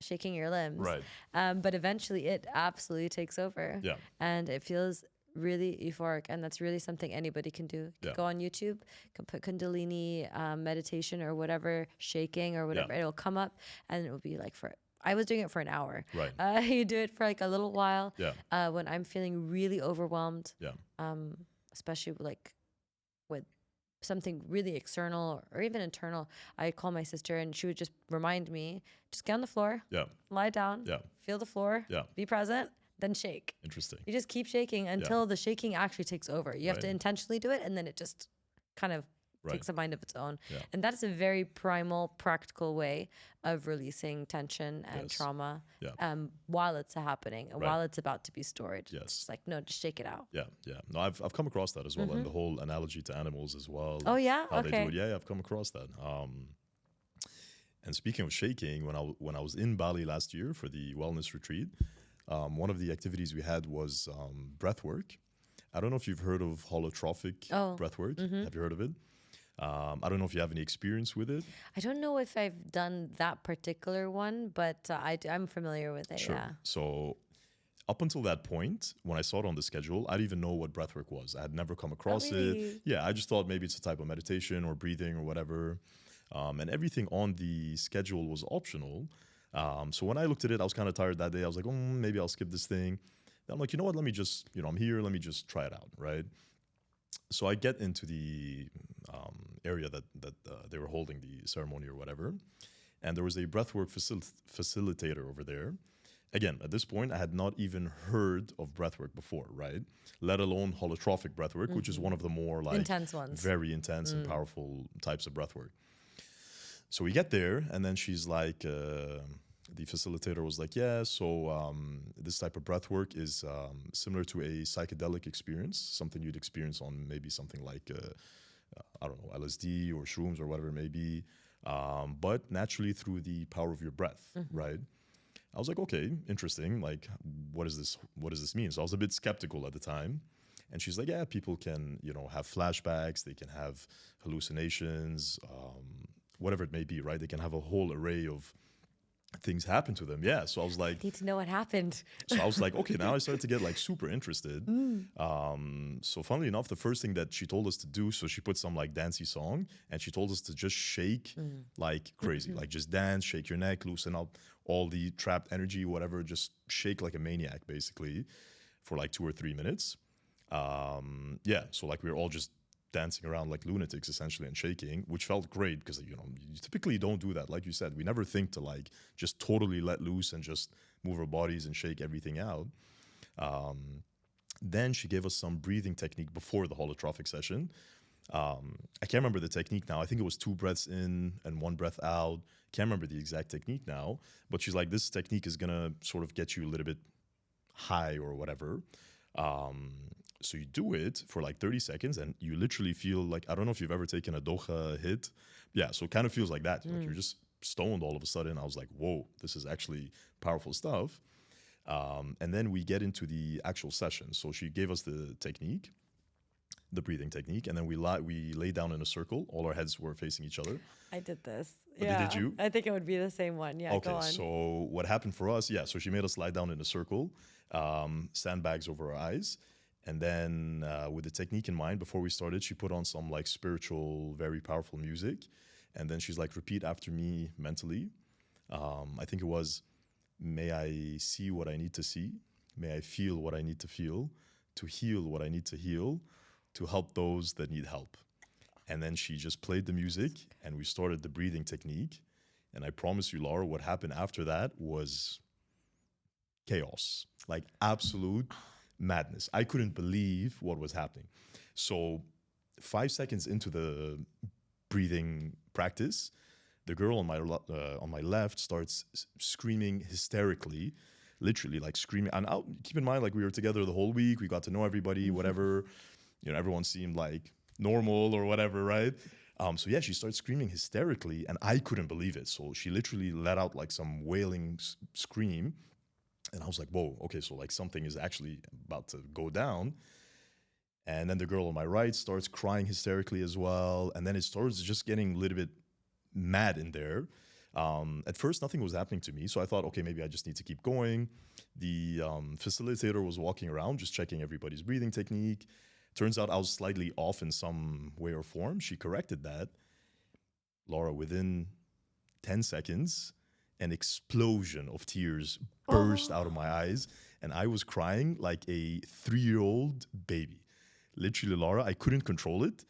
shaking your limbs, but eventually it absolutely takes over, and it feels really euphoric, and that's really something anybody can do. You can go on YouTube, can put Kundalini meditation or whatever, shaking or whatever, it'll come up, and it will be like I was doing it for an hour. You do it for like a little while. When I'm feeling really overwhelmed, especially like with something really external or even internal, I call my sister and she would just remind me, just get on the floor, lie down, feel the floor, be present, then shake. Interesting. You just keep shaking until the shaking actually takes over. You have to intentionally do it, and then it just kind of takes a mind of its own. And that is a very primal, practical way of releasing tension and trauma while it's happening and while it's about to be stored. It's just like, no, just shake it out. Yeah. No, I've come across that as well, and the whole analogy to animals as well. Oh yeah, how they do it. Yeah, I've come across that. And speaking of shaking, when I was in Bali last year for the wellness retreat, one of the activities we had was breathwork. I don't know if you've heard of holotrophic breathwork. Have you heard of it? I don't know if you have any experience with it. I don't know if I've done that particular one, but I'm familiar with it. Sure. Yeah. So up until that point, when I saw it on the schedule, I didn't even know what breathwork was. I had never come across it. Yeah, I just thought maybe it's a type of meditation or breathing or whatever. And everything on the schedule was optional. So when I looked at it, I was kind of tired that day. I was like, maybe I'll skip this thing. Then I'm like, you know what? Let me just, I'm here. Let me just try it out, right? So I get into the area that they were holding the ceremony or whatever, and there was a breathwork facilitator over there. Again, at this point, I had not even heard of breathwork before, right? Let alone holotrophic breathwork, which is one of the more like intense ones, very intense and powerful types of breathwork. So we get there, and then she's like, the facilitator was like, yeah, so this type of breath work is similar to a psychedelic experience, something you'd experience on maybe something like, I don't know, LSD or shrooms or whatever it may be, but naturally through the power of your breath, right? I was like, okay, interesting. Like, what does this mean? So I was a bit skeptical at the time. And she's like, yeah, people can, have flashbacks, they can have hallucinations, whatever it may be, right? They can have a whole array of things happen to them. Yeah. So I was like, need to know what happened. so I was like, okay, now I started to get like super interested. So funnily enough, the first thing that she told us to do, so she put some like dancey song and she told us to just shake like crazy, like just dance, shake your neck, loosen up all the trapped energy, whatever, just shake like a maniac basically for like 2 or 3 minutes. Yeah. So like we were all just dancing around like lunatics essentially and shaking, which felt great because, you know, you typically don't do that. Like you said, we never think to like just totally let loose and just move our bodies and shake everything out. Then she gave us some breathing technique before the holotrophic session. I can't remember the technique now. I think it was 2 breaths in and 1 breath out. Can't remember the exact technique now, but she's like, this technique is gonna sort of get you a little bit high or whatever. So you do it for like 30 seconds and you literally feel like, I don't know if you've ever taken a doha hit. Yeah, so it kind of feels like that. Like you're just stoned all of a sudden. I was like, whoa, this is actually powerful stuff. And then we get into the actual session. So she gave us the technique, the breathing technique, and then we lay down in a circle. All our heads were facing each other. I did this. Did you? I think it would be the same one. Yeah, okay, go on. So what happened for us, so she made us lie down in a circle, sandbags over our eyes. And then with the technique in mind, before we started, she put on some like spiritual, very powerful music. And then she's like, repeat after me mentally. I think it was, may I see what I need to see. May I feel what I need to feel. To heal what I need to heal. To help those that need help. And then she just played the music and we started the breathing technique. And I promise you, Lara, what happened after that was chaos. Like absolute madness. I couldn't believe what was happening. So 5 seconds into the breathing practice, the girl on my left starts screaming hysterically, literally like screaming. And keep in mind, like we were together the whole week. We got to know everybody, whatever. You know, everyone seemed like normal or whatever, right? So yeah, she started screaming hysterically and I couldn't believe it. So she literally let out like some wailing scream. And I was like, whoa, okay, so like something is actually about to go down. And then the girl on my right starts crying hysterically as well. And then it starts just getting a little bit mad in there. At first, nothing was happening to me. So I thought, okay, maybe I just need to keep going. The facilitator was walking around, just checking everybody's breathing technique. Turns out I was slightly off in some way or form. She corrected that. Lara, within 10 seconds, an explosion of tears burst out of my eyes. And I was crying like a 3-year-old baby. Literally, Lara, I couldn't control it.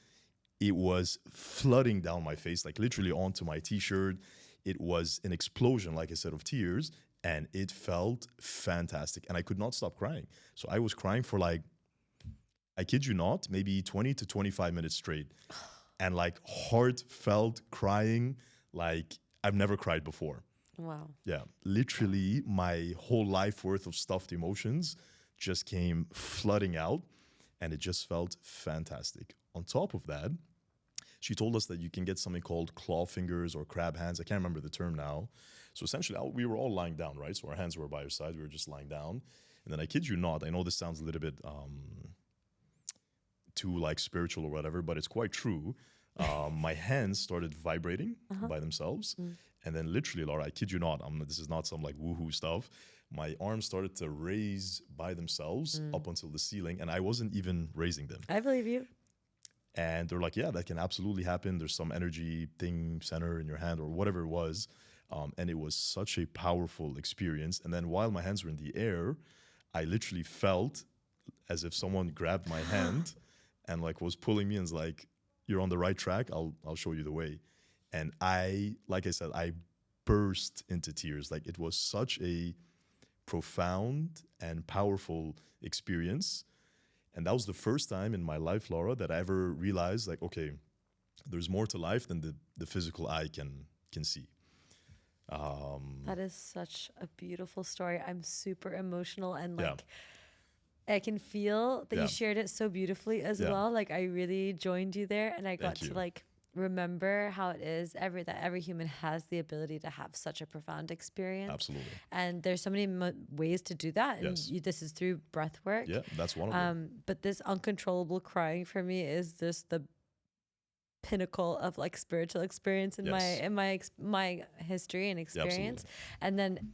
It was flooding down my face, like literally onto my t-shirt. It was an explosion, like I said, of tears. And it felt fantastic. And I could not stop crying. So I was crying for like, I kid you not, maybe 20 to 25 minutes straight. And like heartfelt crying like I've never cried before. Wow. Yeah, literally my whole life worth of stuffed emotions just came flooding out and it just felt fantastic. On top of that, she told us that you can get something called claw fingers or crab hands. I can't remember the term now. So essentially, we were all lying down, right? So our hands were by our side. We were just lying down. And then I kid you not, I know this sounds a little bit too like spiritual or whatever, but it's quite true. My hands started vibrating by themselves. And then literally, Lara, I kid you not, this is not some like woohoo stuff. My arms started to raise by themselves up until the ceiling, and I wasn't even raising them. I believe you. And they're like, yeah, that can absolutely happen. There's some energy thing center in your hand or whatever it was. And it was such a powerful experience. And then while my hands were in the air, I literally felt as if someone grabbed my hand and like was pulling me and was like, you're on the right track. I'll show you the way. And like I said, I burst into tears. Like it was such a profound and powerful experience. And that was the first time in my life, Lara, that I ever realized like, okay, there's more to life than the physical eye can see. That is such a beautiful story. I'm super emotional and like I can feel that you shared it so beautifully as well. Like I really joined you there and I got to like remember how it is that every human has the ability to have such a profound experience. Absolutely. And there's so many ways to do that. And this is through breath work. Yeah, that's one of them. But this uncontrollable crying for me is just the pinnacle of like spiritual experience in my history and experience. And then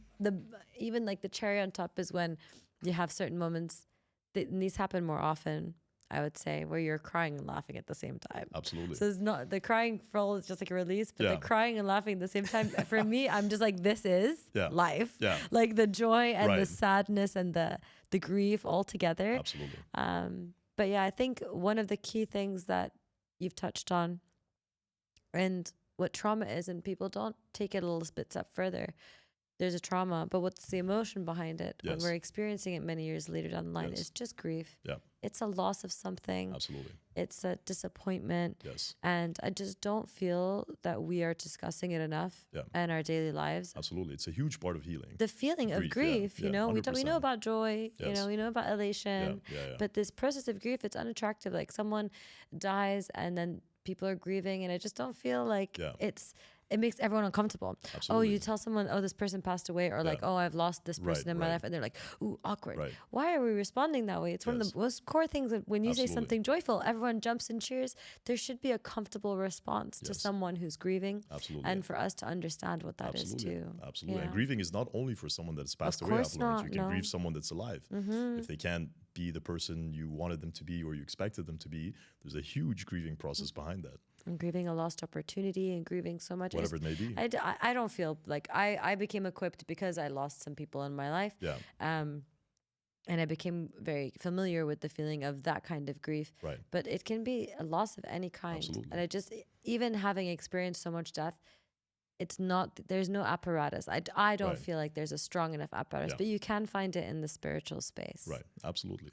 even like the cherry on top is when you have certain moments and these happen more often, I would say, where you're crying and laughing at the same time. Absolutely. So it's not the crying for all is just like a release, but the crying and laughing at the same time, for me, I'm just like, this is life. Yeah. Like the joy and the sadness and the grief all together. Absolutely. But yeah, I think one of the key things that you've touched on and what trauma is, and people don't take it a little bit step further. There's a trauma, but what's the emotion behind it when we're experiencing it many years later down the line is just grief. Yeah. It's a loss of something. Absolutely. It's a disappointment. Yes. And I just don't feel that we are discussing it enough in our daily lives. Absolutely. It's a huge part of healing. The feeling of grief, you know, we know about joy, you know, we know about elation, but this process of grief, it's unattractive. Like someone dies and then people are grieving, and I just don't feel like it makes everyone uncomfortable. Absolutely. Oh, you tell someone, oh, this person passed away, or like, oh, I've lost this person in my life, and they're like, ooh, awkward. Right. Why are we responding that way? It's one of the most core things that when you say something joyful, everyone jumps and cheers. There should be a comfortable response to someone who's grieving. Absolutely. And for us to understand what that is too. Absolutely. Yeah. And grieving is not only for someone that's passed away. I've learned. You can grieve someone that's alive. If they can't be the person you wanted them to be or you expected them to be, there's a huge grieving process behind that. And grieving a lost opportunity and grieving so much. Whatever it may be. I don't feel like I became equipped because I lost some people in my life. Yeah. And I became very familiar with the feeling of that kind of grief. Right. But it can be a loss of any kind. Absolutely. And I just, even having experienced so much death, it's not, there's no apparatus. I don't feel like there's a strong enough apparatus, but you can find it in the spiritual space. Right. Absolutely.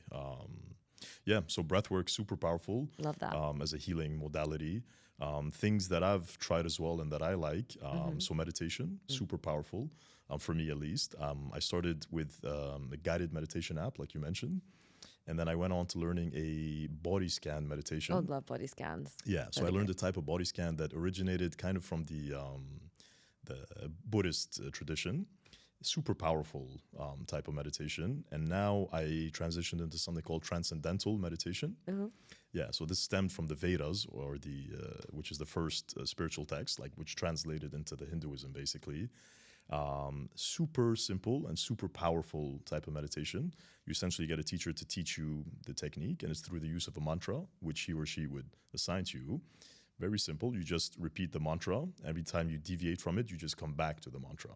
Yeah, so breathwork, super powerful. Love that. As a healing modality. Things that I've tried as well and that I like. So meditation, super powerful, for me at least. I started with a guided meditation app, like you mentioned. And then I went on to learning a body scan meditation. Oh, love body scans. Yeah, so I learned a type of body scan that originated kind of from the Buddhist tradition. Super powerful type of meditation. And now I transitioned into something called transcendental meditation. Yeah, so this stemmed from the Vedas, or which is the first spiritual text, like which translated into the Hinduism basically. Super simple and super powerful type of meditation. You essentially get a teacher to teach you the technique, and it's through the use of a mantra, which he or she would assign to you. Very simple. You just repeat the mantra. Every time you deviate from it, you just come back to the mantra.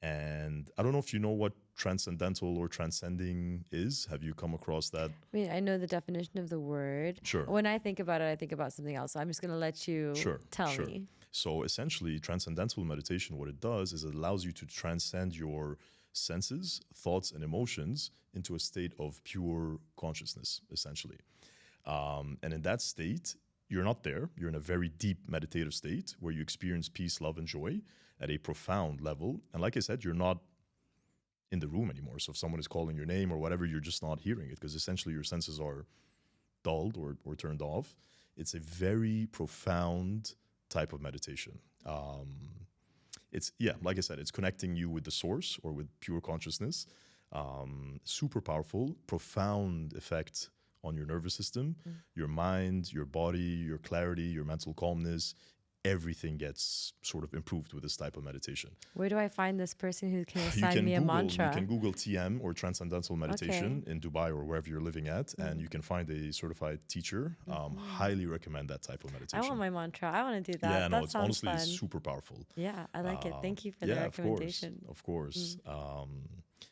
And I don't know if you know what transcendental or transcending is. Have you come across that? I mean, I know the definition of the word. Sure. When I think about it, I think about something else. So I'm just going to let you tell me. So essentially, transcendental meditation, what it does is it allows you to transcend your senses, thoughts, and emotions into a state of pure consciousness, essentially. And in that state, you're not there. You're in a very deep meditative state where you experience peace, love, and joy at a profound level. And like I said, you're not in the room anymore. So if someone is calling your name or whatever, you're just not hearing it because essentially your senses are dulled or turned off. It's a very profound type of meditation. It's, like I said, it's connecting you with the source or with pure consciousness. Super powerful, profound effect on your nervous system, your mind, your body, your clarity, your mental calmness. Everything gets sort of improved with this type of meditation. Where do I find this person who can assign me a mantra? You can Google TM or Transcendental Meditation in Dubai or wherever you're living at, and you can find a certified teacher. Highly recommend that type of meditation. I want my mantra. I want to do that. Yeah, no, that it's honestly fun. super powerful. Yeah, I like it. Thank you for the recommendation. Of course.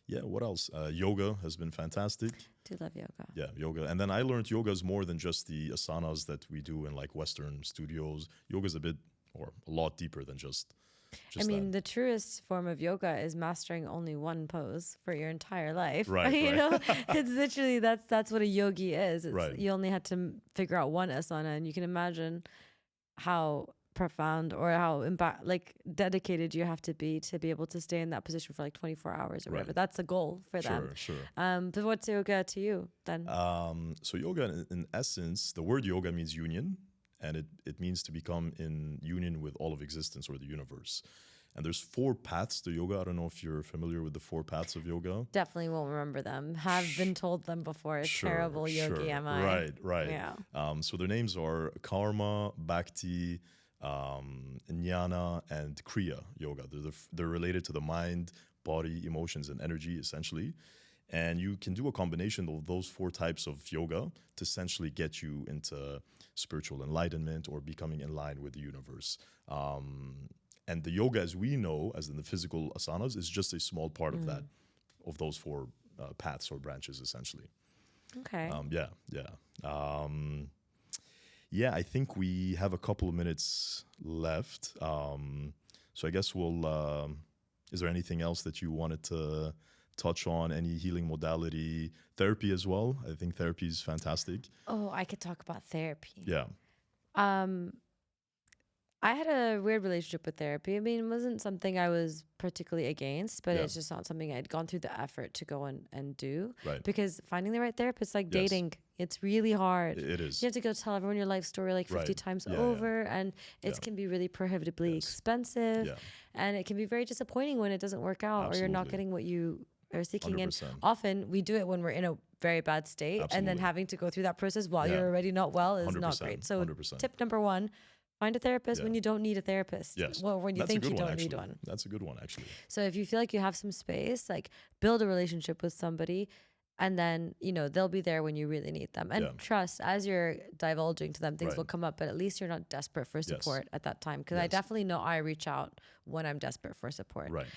What else? Yoga has been fantastic. Do love yoga. Yeah, yoga. And then I learned yoga is more than just the asanas that we do in like Western studios. Yoga is a bit or a lot deeper than just I mean, the truest form of yoga is mastering only one pose for your entire life. Right. You know, it's literally that's what a yogi is. It's, right. You only had to figure out one asana, and you can imagine how profound or how dedicated you have to be able to stay in that position for like 24 hours or whatever. That's the goal for them. Sure. But what's yoga to you then? So yoga, in essence, the word yoga means union, and it means to become in union with all of existence or the universe. And there's 4 paths to yoga. I don't know if you're familiar with the 4 paths of yoga. Definitely won't remember them. Have been told them before. Sure, Terrible yogi am I. Right. Yeah. So their names are Karma, Bhakti, Jnana, and Kriya yoga. They're related to the mind, body, emotions, and energy, essentially. And you can do a combination of those 4 types of yoga to essentially get you into spiritual enlightenment or becoming in line with the universe. And the yoga, as we know, as in the physical asanas, is just a small part of that, of those 4 paths or branches, essentially. Okay. Yeah, I think we have a couple of minutes left. So I guess we'll. Is there anything else that you wanted to touch on? Any healing modality, therapy as well? I think therapy is fantastic. Oh, I could talk about therapy. Yeah. I had a weird relationship with therapy. I mean, it wasn't something I was particularly against, but it's just not something I'd gone through the effort to go and do. Right. Because finding the right therapist, like dating, it's really hard. It is. You have to go tell everyone your life story like 50 times over, and it can be really prohibitively expensive. Yeah. And it can be very disappointing when it doesn't work out or you're not getting what you are seeking. 100%. And often we do it when we're in a very bad state, and then having to go through that process while you're already not well is not great. So 100%. tip number 1, find a therapist when you don't need a therapist. Yes. Well, when you think you don't need one. That's a good one, actually. So if you feel like you have some space, like build a relationship with somebody, and then, they'll be there when you really need them. And trust, as you're divulging to them, things will come up, but at least you're not desperate for support at that time. Because I definitely know I reach out when I'm desperate for support. Right.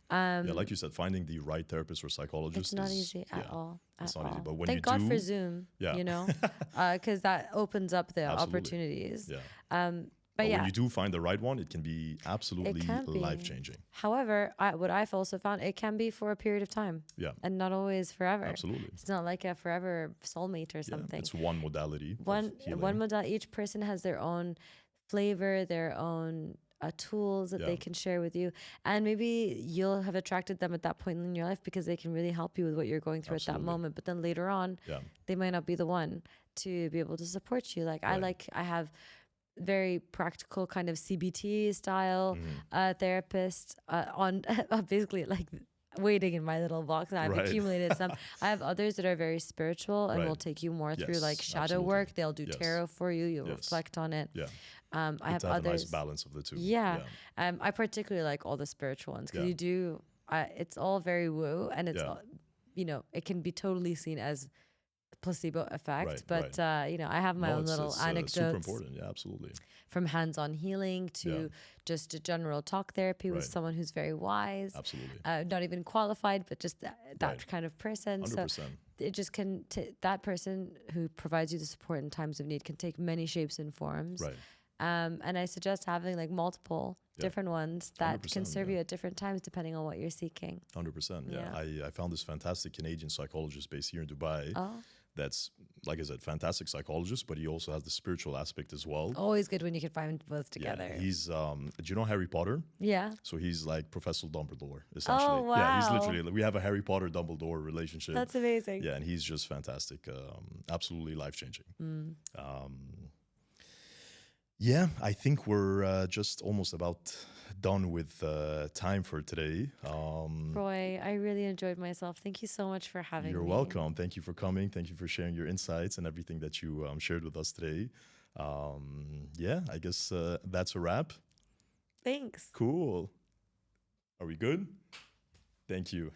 Yeah, like you said, finding the right therapist or psychologist it's not easy at all. It's not easy, but when Thank God for Zoom, because that opens up the opportunities. Yeah. But when you do find the right one, it can be absolutely life-changing. However, what I've also found, it can be for a period of time. Yeah. And not always forever. Absolutely. It's not like a forever soulmate or something. It's one modality. One modality. Each person has their own flavor, their own tools that they can share with you. And maybe you'll have attracted them at that point in your life because they can really help you with what you're going through at that moment. But then later on, they might not be the one to be able to support you. Like I have very practical kind of CBT style therapist on basically like waiting in my little box, and I've accumulated some. I have others that are very spiritual and will take you more through like shadow work. They'll do tarot for you. You'll reflect on it. Yeah. I have others. A nice balance of the two. Yeah. I particularly like all the spiritual ones because you do. It's all very woo, and it's all, it can be totally seen as placebo effect, but I have my own little anecdotes. Super important, yeah, absolutely. From hands-on healing to just a general talk therapy with someone who's very wise, absolutely, not even qualified, but just that kind of person. 100%. So it just can. That person who provides you the support in times of need can take many shapes and forms. Right. And I suggest having like multiple different ones that can serve you at different times depending on what you're seeking. 100%. Yeah. I found this fantastic Canadian psychologist based here in Dubai. That's, like I said, fantastic psychologist, but he also has the spiritual aspect as well. Always good when you can find both together. Yeah, he's, do you know Harry Potter? Yeah. So he's like Professor Dumbledore, essentially. Oh, wow. Yeah, he's literally, we have a Harry Potter Dumbledore relationship. That's amazing. Yeah, and he's just fantastic. Absolutely life-changing. Yeah, I think we're just almost about done with time for today. Roy, I really enjoyed myself. Thank you so much for having me. You're welcome. Thank you for coming. Thank you for sharing your insights and everything that you shared with us today. Yeah, I guess that's a wrap. Thanks. Cool. Are we good? Thank you.